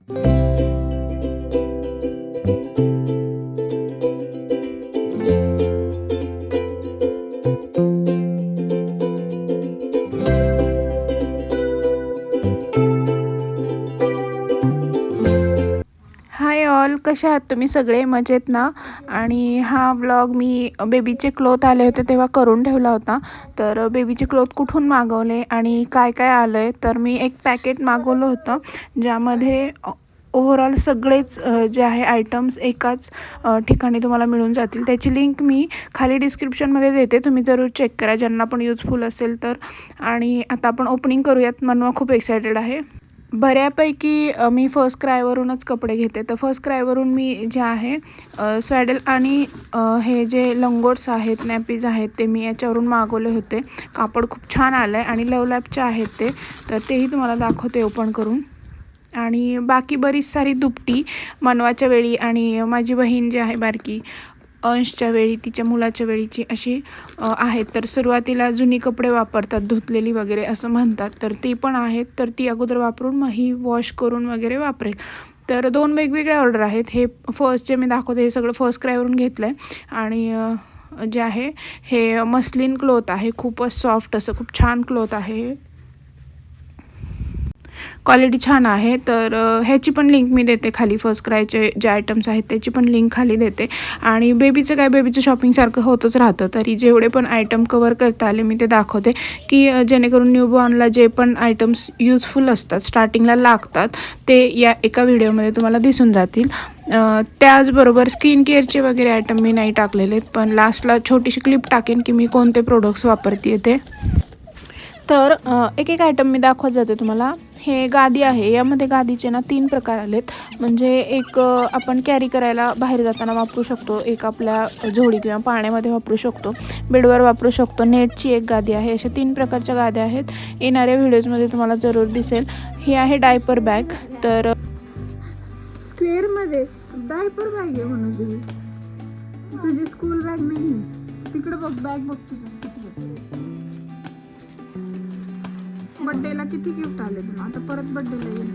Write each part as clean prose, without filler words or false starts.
Hi all, कशा आहात तुम्ही सगळे? मजेत ना? आणि हा व्लॉग मी बेबीचे क्लोथ आले होते तेव्हा करून ठेवला होता. तर बेबीचे क्लोथ कुठून मागवले आणि काय काय आलं आहे, तर मी एक पॅकेट मागवलं होतं ज्यामध्ये ओव्हरऑल सगळेच जे आहे आयटम्स एकाच ठिकाणी तुम्हाला मिळून जातील. त्याची लिंक मी खाली डिस्क्रिप्शनमध्ये देते, तुम्ही जरूर चेक करा ज्यांना पण युजफुल असेल तर. आणि आता आपण ओपनिंग करूयात. मनवा खूप एक्सायटेड आहे. बऱ्यापैकी मी फर्स्ट क्रायवरूनच कपडे घेते. तर फर्स्ट क्रायवरून मी जे आहे स्वॅडल आणि हे जे लंगोट्स आहेत, नॅपीज आहेत, ते मी याच्यावरून मागवले होते. कापड खूप छान आलं आहे आणि लव लॅपचे आहेत ते, तर तेही तुम्हाला दाखवते ओपन करून. आणि बाकी बरीच सारी दुपटी मनवाच्या वेळी आणि माझी बहीण जी आहे बारकी अंशच्या वेळी, तिच्या मुलाच्या वेळीची अशी आहेत. तर सुरुवातीला जुनी कपडे वापरतात, धुतलेली वगैरे असं म्हणतात, तर ती पण आहेत. तर ती अगोदर वापरून मग ही वॉश करून वगैरे वापरेल. तर 2 वेगवेगळे ऑर्डर आहेत. हे फर्स्ट जे मी दाखवते हे सगळं फर्स्ट क्रायवरून घेतलं आहे. आणि जे आहे हे मस्लिन क्लोथ आहे, खूपच सॉफ्ट असं खूप छान क्लोथ आहे, क्वालिटी छान आहे. तर ह्याची पण लिंक मी देते खाली. फर्स्ट क्रायचे जे आयटम्स आहेत त्याची पण लिंक खाली देते. आणि बेबीचं काय, बेबीचं शॉपिंगसारखं होतच राहतं, तरी जेवढे पण आयटम कवर करता आले मी ते दाखवते, की जेणेकरून न्यूबॉर्नला जे पण आयटम्स यूजफुल असतात, स्टार्टिंगला लागतात, ते या एका व्हिडिओमध्ये तुम्हाला दिसून जातील. त्याचबरोबर स्किन केअरचे वगैरे आयटम मी नाही टाकलेले आहेत, पण लास्टला छोटीशी क्लिप टाकेन की मी कोणते प्रोडक्ट्स वापरते ते. तर एक एक आयटम मी दाखवत जाते तुम्हाला. हे गादी आहे, यामध्ये गादीचे ना 3 प्रकार आलेत. म्हणजे एक आपण कॅरी करायला बाहेर जाताना वापरू शकतो, एक आपल्या झोळी किंवा पाण्यामध्ये वापरू शकतो, बेडवर वापरू शकतो, नेटची एक गादी आहे. अशा 3 प्रकारच्या गाद्या आहेत. येणाऱ्या व्हिडिओजमध्ये तुम्हाला जरूर दिसेल. ही आहे डायपर बॅग. तर स्क्वेअरमध्ये डायपर बॅग आहे म्हणून तुझी स्कूल बॅग नाही. तिकडे बघ, बॅग बघ तुझी किती आहे. बड्डेला किती गिफ्ट आले तुला? आता परत बड्डेला येईल.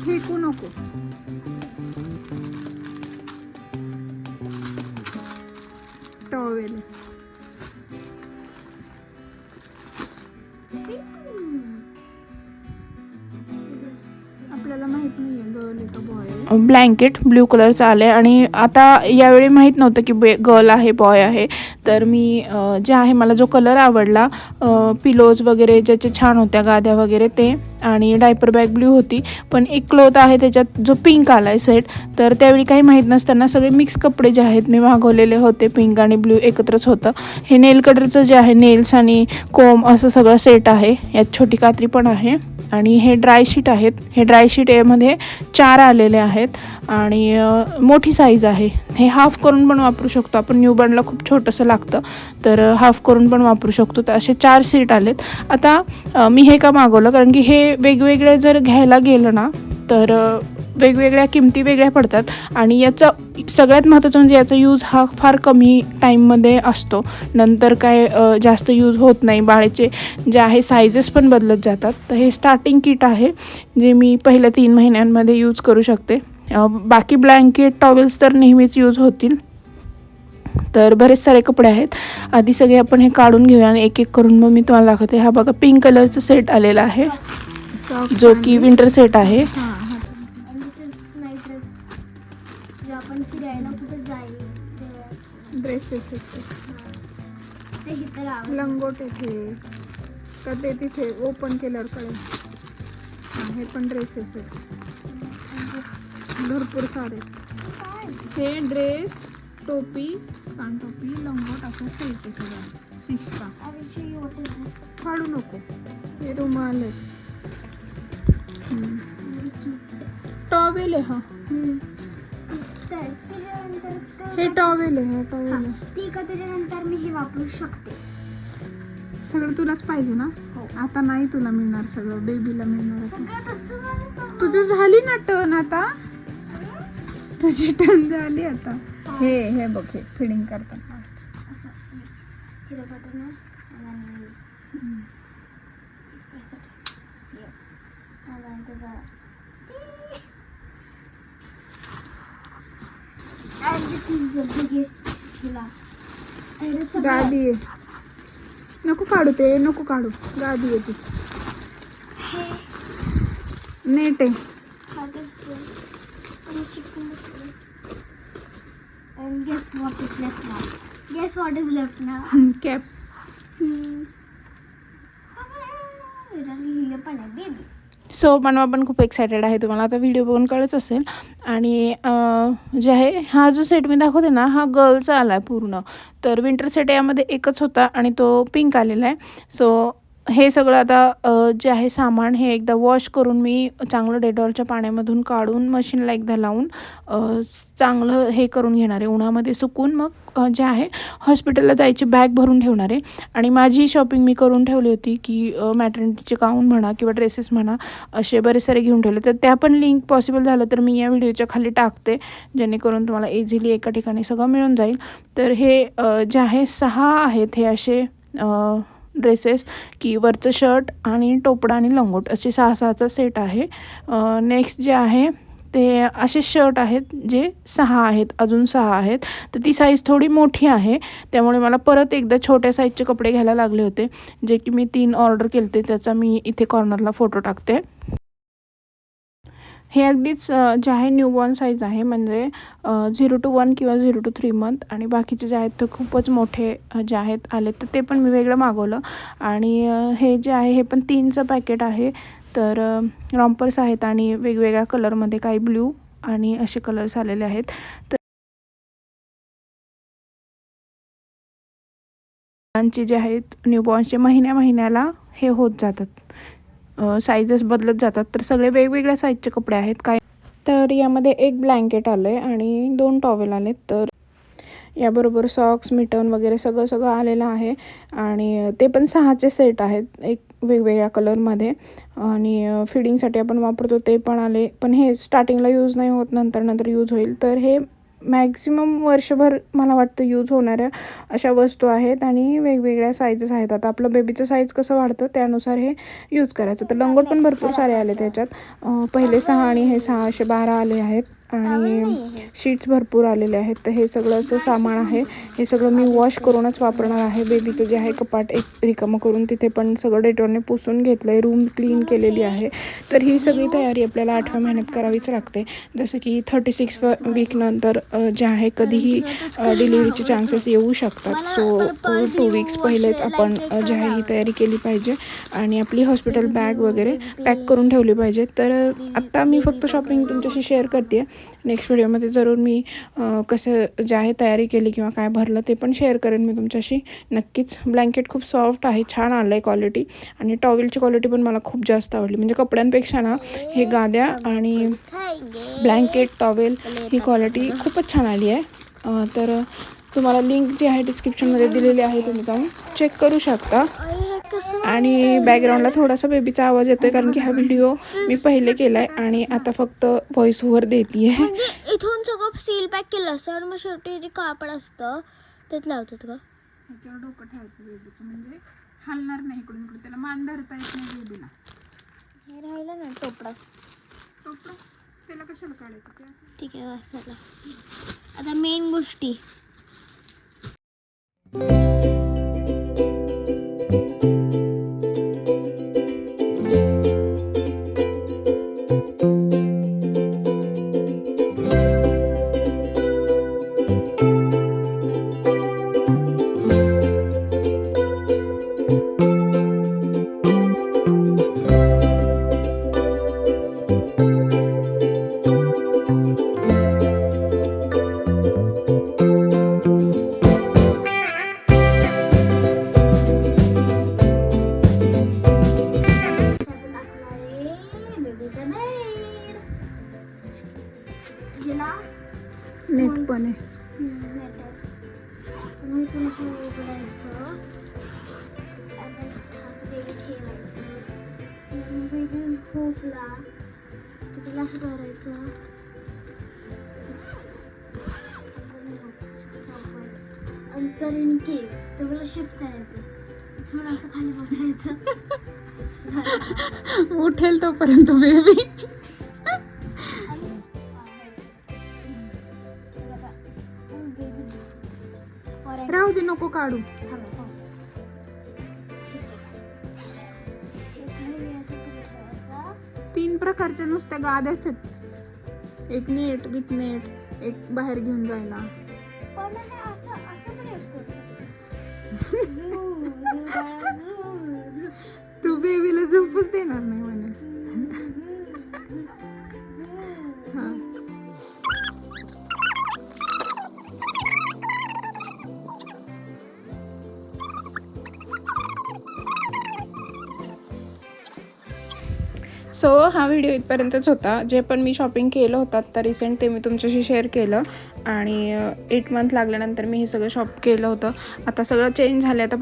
फेकू नको. टॉवेल आपल्याला माहित नाहीये गर्ल आहे का बॉय आहे. ब्लँकेट ब्ल्यू कलरचं आलं आहे. आणि आता यावेळी माहीत नव्हतं की गर्ल आहे बॉय आहे. तर मी जे आहे, मला जो कलर आवडला, पिलोज वगैरे ज्याचे छान होत्या, गाद्या वगैरे ते, आणि डायपर बॅग ब्ल्यू होती. पण एक क्लोथ आहे त्याच्यात जो पिंक आला आहे सेट. तर त्यावेळी काही माहीत नसताना सगळे मिक्स कपडे जे आहेत मी मागवलेले होते, पिंक आणि ब्ल्यू एकत्रच होतं. हे नेल कटरचं जे आहे, नेल्स आणि कोम असं सगळं सेट आहे. यात छोटी कात्री पण आहे. आणि हे ड्राय शीट आहेत. हे ड्राय शीट यामध्ये 4 आलेले आहेत आणि मोठी साईज आहे. हे हाफ करून पण वापरू शकतो आपण, न्यूबॉर्नला खूप छोटंसं लागतं, तर हाफ करून पण वापरू शकतो. तर असे 4 सीट आलेत. आता मी हे का मागवलं, कारण की हे वेगवेगळे जर घ्यायला गेलं ना तर वेगवेगळ्या किमती वेगळ्या पडतात. आणि याचा सगळ्यात महत्त्वाचं म्हणजे याचा यूज हा फार कमी टाईममध्ये असतो, नंतर काय जास्त यूज होत नाही. बाळेचे जे आहे सायझेस पण बदलत जातात. तर हे स्टार्टिंग किट आहे जे मी पहिल्या 3 महिन्यांमध्ये यूज करू शकते. बाकी ब्लँकेट टॉवेल्स तर नेहमीच यूज होतील. तर बरेच सारे कपडे आहेत. आधी सगळे आपण हे काढून घेऊया आणि एक एक करून मग मी तुम्हाला दाखवते. हा बघा, पिंक कलरचा सेट आलेला आहे जो की विंटर सेट आहे. ड्रेसेस लंगोट येते का ते तिथे ओपन केल्यावर कळेल. हे पण ड्रेसेस आहेत भरपूर सारे. हे ड्रेस, टोपी, कानटोपी, लंगोट असं सेट आहे सगळं 6चा. फाडू नको. हे रुमाल आहे, टॉवेल आहे. हा हे टॉवेल आहे. टॉवेल आहे. ठीक आहे, त्याच्यानंतर मी हे वापरू शकते. सगळं तुलाच पाहिजे ना? आता नाही तुला मिळणार, सगळं बेबीला मिळणार. तुझी झाली ना टर्न, आता तुझी टर्न झाली आता. हे बघ, हे फिडिंग करताना And this is the biggest हिला. And it's a गादी आहे. नको काढू ते, नको काढू. गादी आहे ती. नेट आहे. And guess what is left now? Guess what is left now? Cap. हिला पण आहे बेबी. सो मनवा पण खूप एक्सायटेड आहे. तुम्हाला आता व्हिडिओ बघून कळत असेल. आणि जे आहे हा जो सेट मी दाखवते ना, हा गर्लचा आला आहे पूर्ण. तर विंटर सेट यामध्ये एकच होता आणि तो पिंक आलेला आहे. सो हे सगळं आता जे आहे सामान हे एकदा वॉश करून मी चांगलं डेटॉलच्या पाण्यामधून काढून मशीनला एकदा लावून चांगलं हे करून घेणार आहे, उन्हामध्ये सुकून. मग जे आहे हॉस्पिटलला जायची बॅग भरून ठेवणार आहे. आणि माझी शॉपिंग मी करून ठेवली होती की मॅटर्निटीचे गाऊन म्हणा किंवा ड्रेसेस म्हणा, असे बरेच सारे घेऊन ठेवले. तर त्या पण लिंक पॉसिबल झालं तर मी या व्हिडिओच्या खाली टाकते, जेणेकरून तुम्हाला इझिली एका ठिकाणी सगळं मिळून जाईल. तर हे जे आहे 6 आहेत हे असे ड्रेसेस, की वरचं शर्ट आणि टोपडा आणि लंगोट असे 6-6चा सेट आहे. नेक्स्ट जे आहे ते असे शर्ट आहेत जे 6 आहेत, अजून 6 आहेत. तर ती साईज थोडी मोठी आहे, त्यामुळे मला परत एकदा छोट्या साईजचे कपडे घ्यायला लागले होते, जे की मी 3 ऑर्डर केले होते. त्याचा मी इथे कॉर्नरला फोटो टाकते. हे अगदीच जे आहे न्यूबॉर्न साईज आहे, म्हणजे 0 to 1 किंवा 0 to 3 मंथ. आणि बाकीचे जे आहेत ते खूपच मोठे जे आहेत आले, तर ते पण मी वेगळं मागवलं. आणि हे जे आहे हे पण 3चं पॅकेट आहे. तर रॉम्पर्स आहेत आणि वेगवेगळ्या कलरमध्ये, काही ब्ल्यू आणि असे कलर्स आलेले आहेत. तर जे आहेत न्यूबॉर्नचे महिन्याला हे होत जातात, साईजेस बदलत जातात. तर सगळे वेगवेगळ्या साईजचे कपडे आहेत. काय तर यामध्ये एक ब्लँकेट आलं आहे आणि 2 टॉवेल आलेत. तर याबरोबर सॉक्स, मिटन वगैरे सगळं आलेलं आहे. आणि ते पण 6चे सेट आहेत, एक वेगवेगळ्या कलरमध्ये. आणि फिडिंगसाठी आपण वापरतो ते पण आले, पण हे स्टार्टिंगला यूज नाही होत, नंतर यूज होईल. तर हे मॅक्झिमम वर्षभर मला वाटतं यूज होणाऱ्या अशा वस्तू आहेत आणि वेगवेगळ्या साईजेस आहेत. आता आपलं बेबीचं साईज कसं वाढतं त्यानुसार हे यूज करायचं. तर लंगोट पण भरपूर सारे आले त्याच्यात. पहिले 6 आणि हे 6 असे 12 आले आहेत. आणि शीट्स भरपूर आलेले आहेत. तर हे सगळं असं सामान आहे, हे सगळं मी वॉश करूनच वापरणार आहे. बेबीचं जे आहे कपाट एक रिकामं करून तिथे पण सगळं डेटॉलने पुसून घेतलं आहे, रूम क्लीन केलेली आहे. तर ही सगळी तयारी आपल्याला 8व्या महिन्यात करावीच लागते. जसं की 36 वीक नंतर जे आहे कधीही डिलिव्हरीचे चान्सेस येऊ शकतात. सो 2 वीक्स पहिलेच आपण जे आहे ही तयारी केली पाहिजे आणि आपली हॉस्पिटल बॅग वगैरे पॅक करून ठेवली पाहिजे. तर आत्ता मी फक्त शॉपिंग तुमच्याशी शेअर करते. नेक्स्ट व्हिडिओमध्ये जरूर मी कसं जे आहे तयारी केली किंवा काय भरलं ते पण शेअर करेन मी तुमच्याशी नक्कीच. ब्लँकेट खूप सॉफ्ट आहे, छान आलं आहे क्वालिटी. आणि टॉवेलची क्वालिटी पण मला खूप जास्त आवडली. म्हणजे कपड्यांपेक्षा ना हे गाद्या आणि ब्लँकेट, टॉवेल ही क्वालिटी खूपच छान आली आहे. तर तुम्हाला लिंक जी आहे डिस्क्रिप्शनमध्ये दिलेली आहे, तुम्ही जाऊन चेक करू शकता. आणि बॅकग्राऊंडला थोडासा बेबीचा आवाज येतोय कारण की हा व्हिडिओ मी पहिले केला आहे आणि आता फक्त व्हॉइस ओव्हर देते आहे. म्हणजे इथून सगळं सील पॅक केलं असतं, मग शेवटी जे कापड असतं त्यात लावतात का? ह्याच्यावर डोकं ठेवायचं बेबीचं, म्हणजे हलणार नाही इकडून इकडे, त्याला मान धरता येत नाही बेबीला. हे राहिलं ना टोपडा, त्याला कशाला काढायचं ते असं. ठीक आहे वाचायला. आता मेन गोष्टी नेट पण आहे. खोकला तिला असं करायचं, आणि जर इन केस तुम्हाला शिफ्ट करायचं थोडंसं खाली पकडायचं. उठेल तोपर्यंत बेबी. राहू दे, नको काढू. 3 प्रकारच्या नुसत्या गाद्याच आहेत. एक नेट विथ नेट, एक बाहेर घेऊन जायला. तू बेबीला झोपूच देणार नाही म्हणे. हा. सो हा व्हिडिओ इथपर्यंतच होता. जे पण मी शॉपिंग केलं होतं आता रिसेंट ते मी तुमच्याशी शेअर केलं. आणि 8 मंथ लागल्यानंतर मी हे सगळं शॉप केलं होतं. आता सगळं चेंज झालं. आता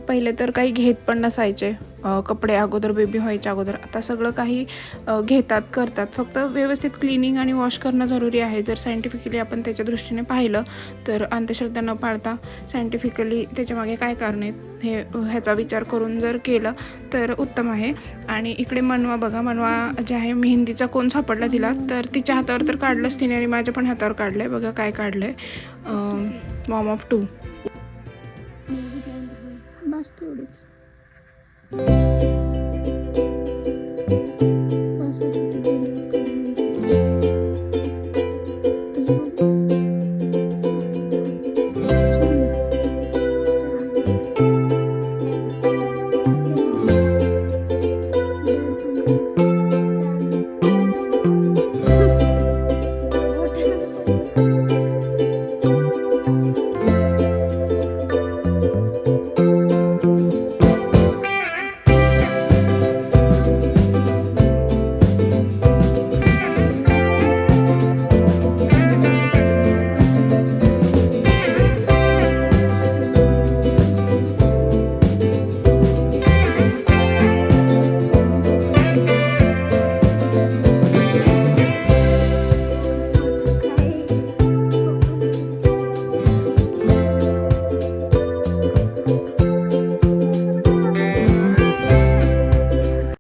पहिले तर काही घेत पण नसायचे कपडे अगोदर, बेबी व्हायच्या अगोदर. आता सगळं काही घेतात, करतात. फक्त व्यवस्थित क्लिनिंग आणि वॉश करणं जरुरी आहे. जर सायंटिफिकली आपण त्याच्या दृष्टीने पाहिलं तर अंधश्रद्धा न पाळता सायंटिफिकली त्याच्यामागे काय कारण आहेत ह्याचा विचार करून जर केलं तर उत्तम आहे. आणि इकडे मनवा बघा, मनवा जे आहे मेहंदीचा कोण सापडला तिला, तर तिच्या हातावर तर काढलंच तिने आणि माझ्या पण हातावर काढलंय. बघा काय काढलंय, मॉम ऑफ 2. बस तेवढीच.